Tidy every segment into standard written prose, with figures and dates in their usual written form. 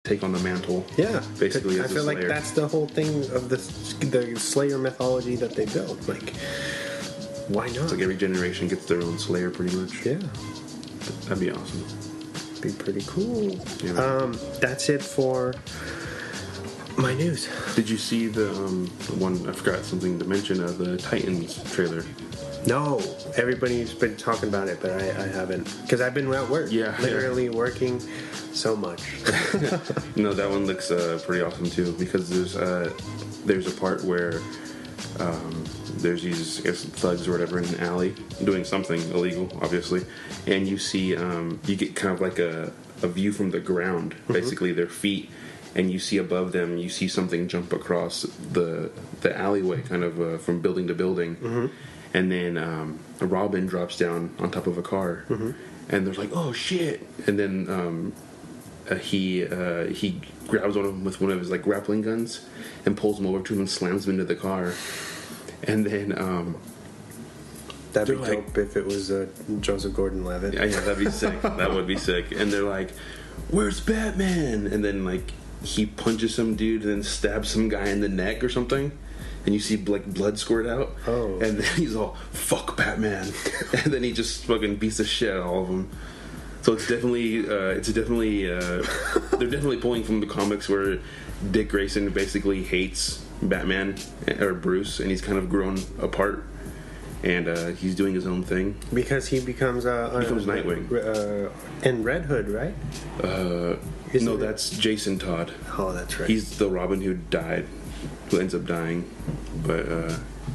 take on the mantle. Yeah, basically. I feel like that's the whole thing of the Slayer mythology that they built. Like, why not? It's like every generation gets their own Slayer, pretty much. Yeah, that'd be awesome. Be pretty cool. Yeah. That's it for my news. Did you see the one? I forgot something to mention. The Titans trailer. No, everybody's been talking about it, but I haven't, because I've been at work. Yeah, literally working so much. No, that one looks pretty awesome too, because there's a part where there's these, I guess, thugs or whatever in an alley doing something illegal, obviously, and you see you get kind of like a view from the ground, basically their feet, and you see above them, you see something jump across the alleyway, kind of from building to building, and then Robin drops down on top of a car, and they're like, "Oh shit!" And then he grabs one of them with one of his like grappling guns and pulls him over to him and slams him into the car. And then that'd be dope if it was Joseph Gordon-Levitt. Yeah, that'd be sick. That would be sick. And they're like, "Where's Batman?" And then like he punches some dude and then stabs some guy in the neck or something, and you see like blood squirt out. Oh. And then he's all, "Fuck Batman," and then he just fucking beats the shit out of all of them. So it's definitely they're definitely pulling from the comics where Dick Grayson basically hates Batman or Bruce, and he's kind of grown apart, and he's doing his own thing because he becomes Nightwing and Red Hood, right? No, that's Jason Todd. Oh, that's right. He's the Robin who ends up dying. But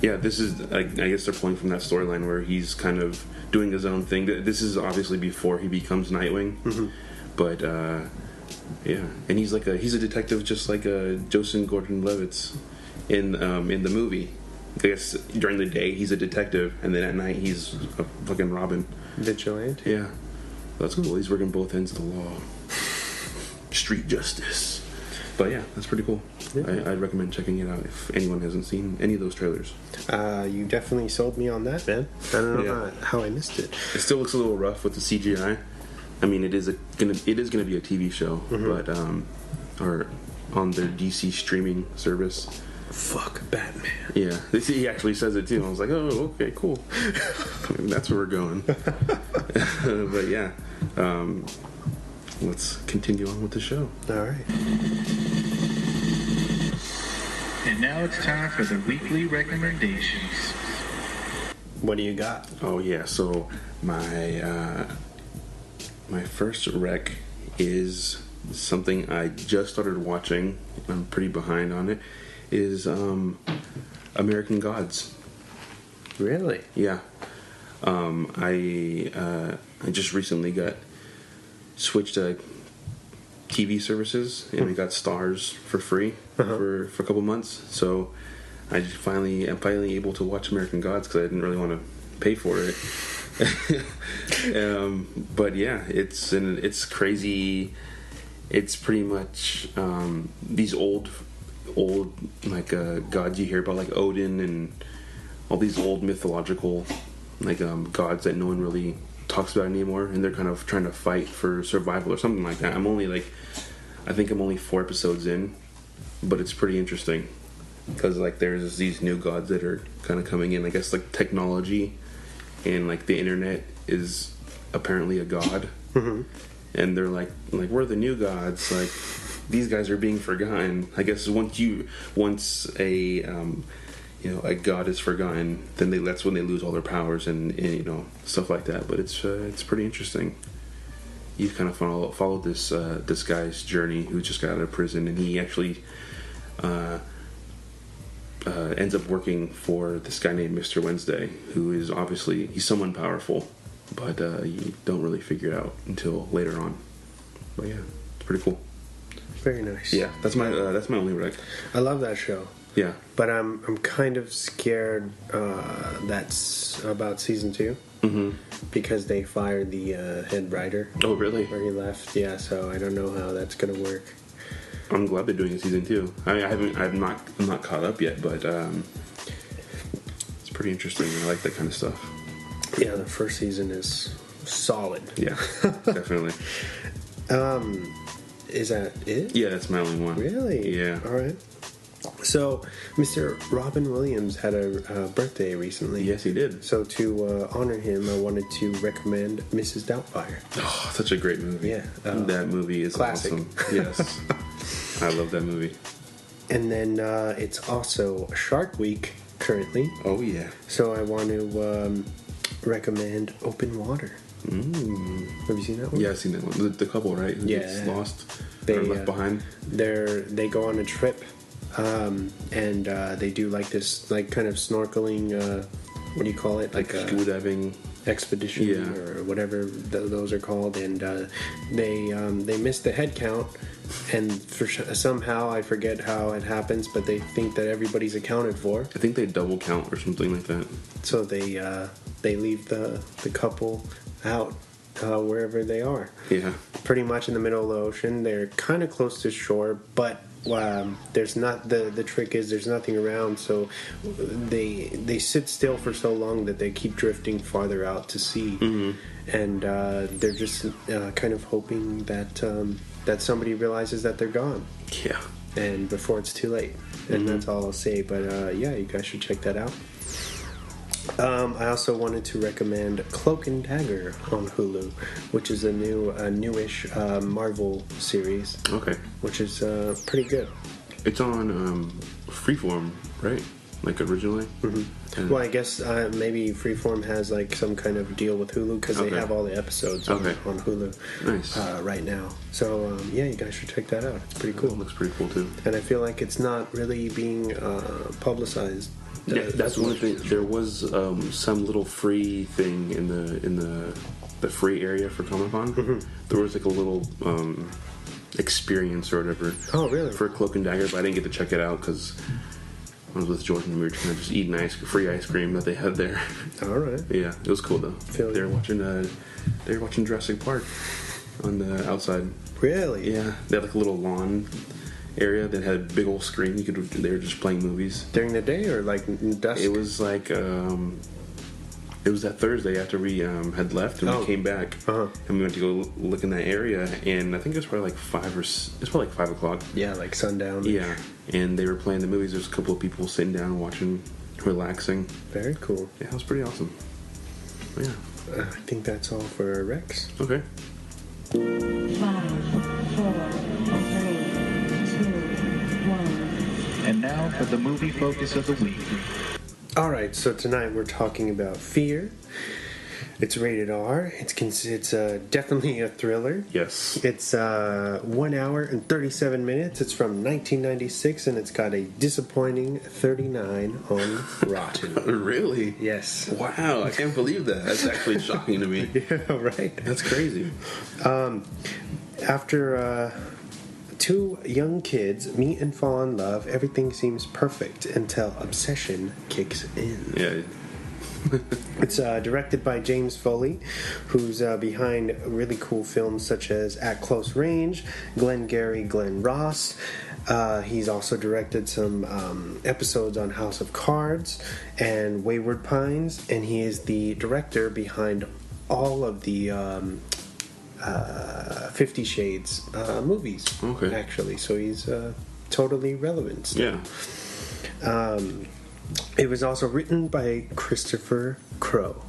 yeah, this is I guess they're pulling from that storyline where he's kind of doing his own thing. This is obviously before he becomes Nightwing, but yeah, and he's a detective just like Joseph Gordon-Levitt's in the movie. I guess during the day he's a detective, and then at night he's a fucking Robin. Vigilante. Yeah, that's cool. He's working both ends of the law. Street justice. But yeah, that's pretty cool. Yeah. I'd recommend checking it out if anyone hasn't seen any of those trailers. You definitely sold me on that, man. I don't know how I missed it. It still looks a little rough with the CGI. I mean, it is gonna be a TV show, but or on their DC streaming service. Fuck Batman. Yeah, he actually says it too. I was like, oh, okay, cool. That's where we're going. But yeah, let's continue on with the show. All right. And now it's time for the weekly recommendations. What do you got? Oh yeah, so my first rec is something I just started watching. I'm pretty behind on it. Is American Gods. Really? Yeah. I just recently got switched to TV services, and we got Stars for free for a couple months. So I'm finally able to watch American Gods because I didn't really want to pay for it. But yeah, it's crazy. It's pretty much these old like gods you hear about, like Odin and all these old mythological like gods that no one really talks about anymore, and they're kind of trying to fight for survival or something like that. I think I'm only 4 episodes in, but it's pretty interesting because like there's these new gods that are kind of coming in. I guess like technology and like the internet is apparently a god, and they're like we're the new gods. Like these guys are being forgotten. I guess once a god is forgotten, then that's when they lose all their powers and stuff like that. But it's pretty interesting. You kind of follow this guy's journey who just got out of prison, and he actually ends up working for this guy named Mr. Wednesday, who is obviously he's someone powerful, but you don't really figure it out until later on. But yeah, it's pretty cool. Very nice. Yeah, that's my only rec. I love that show. Yeah, but I'm kind of scared that's about season 2 because they fired the head writer. Oh, really? Where he left. Yeah, so I don't know how that's gonna work. I'm glad they're doing a season 2. I'm not caught up yet, but it's pretty interesting. I like that kind of stuff. Yeah, the first season is solid. Yeah, definitely. is that it? Yeah, that's my only one. Really? Yeah. All right. So, Mr. Robin Williams had a birthday recently. Yes, he did. So, to honor him, I wanted to recommend Mrs. Doubtfire. Oh, such a great movie. Yeah. That movie is classic. awesome. Yes. I love that movie. And then it's also Shark Week currently. Oh, yeah. So, I want to recommend Open Water. Have you seen that one? Yeah, I've seen that one. The couple, right? Who gets lost or left behind. They go on a trip, and they do like this, like kind of snorkeling. What do you call it? Like scuba diving expedition, or whatever those are called. And they miss the head count, and somehow I forget how it happens, but they think that everybody's accounted for. I think they double count or something like that. So they leave the couple out wherever they are. Yeah. Pretty much in the middle of the ocean. They're kind of close to shore, but there's not the trick is there's nothing around, so they sit still for so long that they keep drifting farther out to sea. And they're just kind of hoping that somebody realizes that they're gone. Yeah. And before it's too late. And that's all I'll say. But yeah, you guys should check that out. I also wanted to recommend Cloak and Dagger on Hulu, which is a newish Marvel series. Okay. Which is pretty good. It's on Freeform, right? Like originally? Well, I guess maybe Freeform has like some kind of deal with Hulu because they have all the episodes on Hulu right now. So yeah, you guys should check that out. It's pretty cool. It looks pretty cool too. And I feel like it's not really being publicized. Yeah, that's one thing. There was some little free thing in the free area for Comic-Con. There was like a little experience or whatever. Oh, really? For Cloak and Dagger, but I didn't get to check it out because I was with Jordan and we were trying to just eat free ice cream that they had there. All right. Yeah, it was cool though. They were watching Jurassic Park on the outside. Really? Yeah, they had like a little lawn area that had a big old screen. They were just playing movies during the day or like dusk. It was like it was that Thursday after we had left and we came back and we went to go look in that area, and I think it was probably like 5 o'clock. Yeah, like sundown. Yeah, and they were playing the movies. There's a couple of people sitting down watching, relaxing. Very cool. Yeah, it was pretty awesome. Yeah, I think that's all for Rex. Okay. 5, 4, 3. And now for the movie focus of the week. Alright, so tonight we're talking about Fear. It's rated R. It's definitely a thriller. Yes. It's 1 hour and 37 minutes. It's from 1996 and it's got a disappointing 39 on Rotten. Really? Yes. Wow, I can't believe that. That's actually shocking to me. Yeah, right? That's crazy. After two young kids meet and fall in love, everything seems perfect until obsession kicks in. Yeah. It's directed by James Foley, who's behind really cool films such as At Close Range, Glengarry Glen Ross. He's also directed some episodes on House of Cards and Wayward Pines, and he is the director behind all of the 50 Shades movies, actually. So he's totally relevant still. Yeah. It was also written by Christopher Crowe.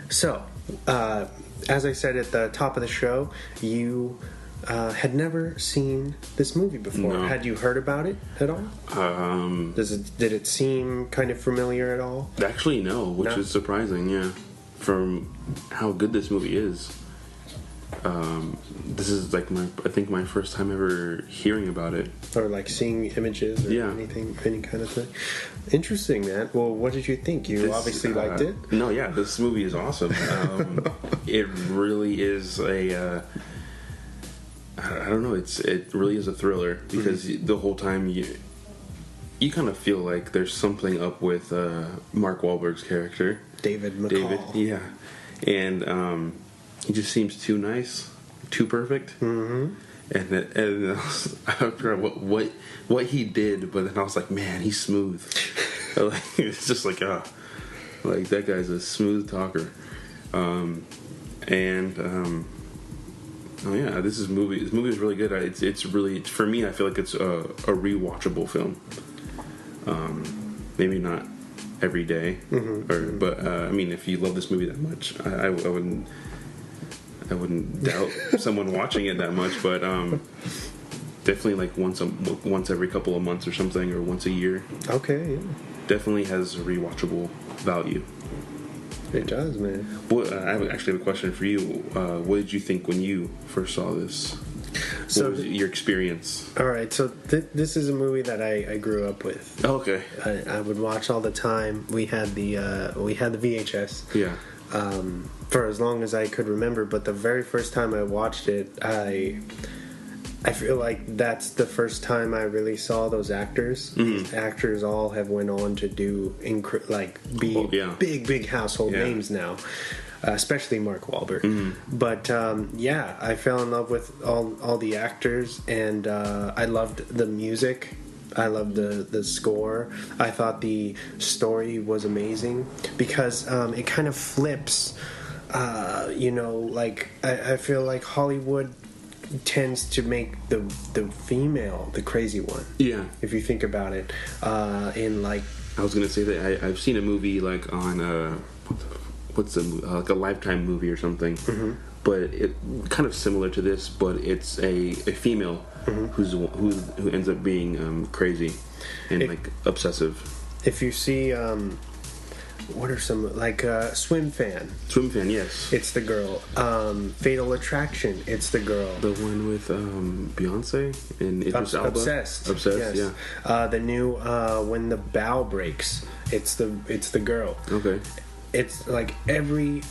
So, as I said at the top of the show, you had never seen this movie before. No. Had you heard about it at all? Did it seem kind of familiar at all? Actually, no, which is surprising, yeah. From how good this movie is. This is like I think my first time ever hearing about it. Or like seeing images or anything, any kind of thing. Interesting, man. Well, what did you think? You obviously liked it? No, yeah, this movie is awesome. It really is a... I don't know, it really is a thriller because the whole time you kind of feel like there's something up with Mark Wahlberg's character. David McCall. David, yeah. And he just seems too nice, too perfect. Mm-hmm. And I forgot what he did, but then I was like, man, he's smooth. Like, it's just like that guy's a smooth talker. Oh yeah, this movie is really good. It's really, for me, I feel like it's a rewatchable film. Maybe not every day, but I mean, if you love this movie that much, I wouldn't doubt someone watching it that much, but definitely like once every couple of months or something, or once a year. Okay, yeah. Definitely has a rewatchable value. It does, man. Well, I actually have a question for you. What did you think when you first saw this? So, what was your experience? All right, so this is a movie that I grew up with. Oh, okay. I would watch all the time. We had the VHS. Yeah. For as long as I could remember, but the very first time I watched it, I feel like that's the first time I really saw those actors. These actors all have went on to do big household names now, especially Mark Wahlberg. But yeah, I fell in love with all the actors, and I loved the music. I loved the score. I thought the story was amazing because it kind of flips. Like I feel like Hollywood tends to make the female the crazy one. Yeah. If you think about it, in like, I was gonna say that I've seen a movie like on what's like a Lifetime movie or something, but it kind of similar to this, but it's a female who ends up being crazy and like obsessive. If you see what are some, like Swim Fan? Swim Fan, yes. It's the girl. Fatal Attraction, it's the girl. The one with Beyonce and Idris Elba? Obsessed. Obsessed, yes. Yeah. The new When the Bow Breaks, it's the girl. Okay. It's like every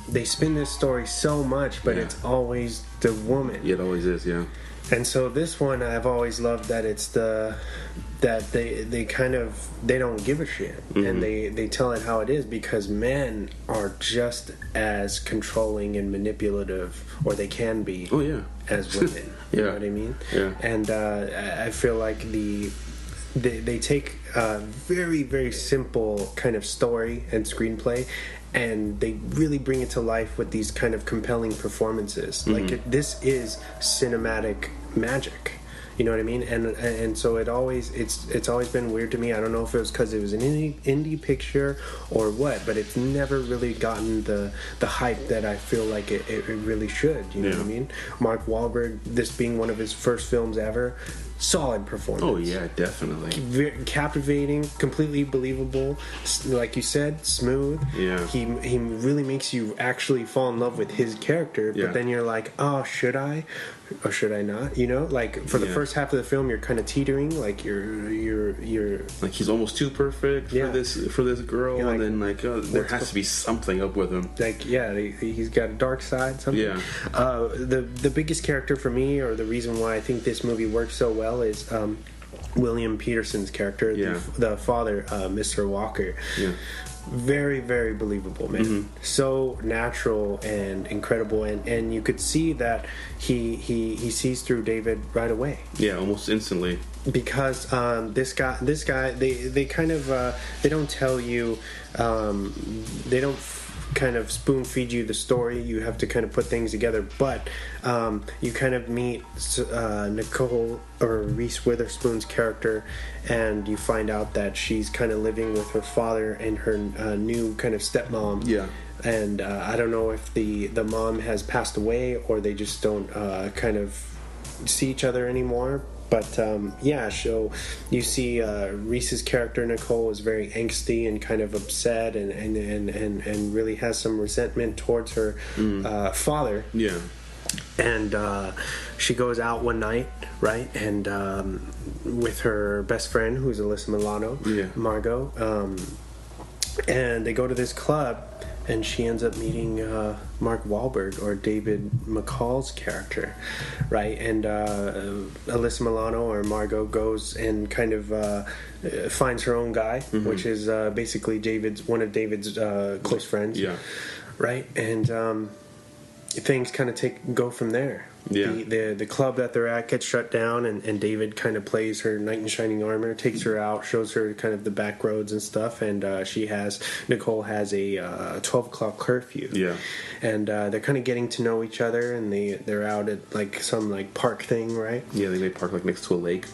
they spin this story so much, but it's always the woman. Yeah, it always is, yeah. And so this one, I've always loved that it's that they kind of, they don't give a shit, and they tell it how it is, because men are just as controlling and manipulative, or they can be. Oh yeah. As women. You know what I mean? Yeah. And I feel like they take a very, very simple kind of story and screenplay, and they really bring it to life with these kind of compelling performances. Like this is cinematic magic. You know what I mean? And so it's always been weird to me. I don't know if it was because it was an indie picture or what, but it's never really gotten the hype that I feel like it really should. You know what I mean? Mark Wahlberg, this being one of his first films ever, solid performance. Oh yeah, definitely. Captivating, completely believable. Like you said, smooth. Yeah. He really makes you actually fall in love with his character. But then you're like, oh, should I? Or should I not? You know, like for the first half of the film, you're kind of teetering, like you're like he's almost too perfect for this girl, and then like there has to be something up with him. Like he's got a dark side. Something. Yeah. The biggest character for me, or the reason why I think this movie works so well, is William Petersen's character, the father, Mr. Walker. Yeah. Very, very believable, man. So natural and incredible, and you could see that he sees through David right away. Yeah, almost instantly. Because this guy, they kind of they don't tell you, they don't kind of spoon feed you the story. You have to kind of put things together, but you kind of meet NICOLE, or Reese Witherspoon's character, and you find out that she's kind of living with her father and her new kind of stepmom. Yeah. And I don't know if the mom has passed away, or they just don't kind of see each other anymore. But so you see Reese's character, NICOLE, is very angsty and kind of upset, and really has some resentment towards her father. Yeah. And she goes out one night, right, and with her best friend, who's Alyssa Milano, Margot, and they go to this club, and she ends up meeting Mark Wahlberg, or David McCall's character, right? And Alyssa Milano, or Margot, goes and kind of finds her own guy, which is basically one of David's close friends, right? And things kind of go from there. Yeah. The club that they're at gets shut down, and David kind of plays her knight in shining armor, takes her out, shows her kind of the back roads and stuff, and Nicole has a 12 o'clock curfew. Yeah. And they're kind of getting to know each other, and they're out at like some like park thing, right? Yeah, they park like next to a lake.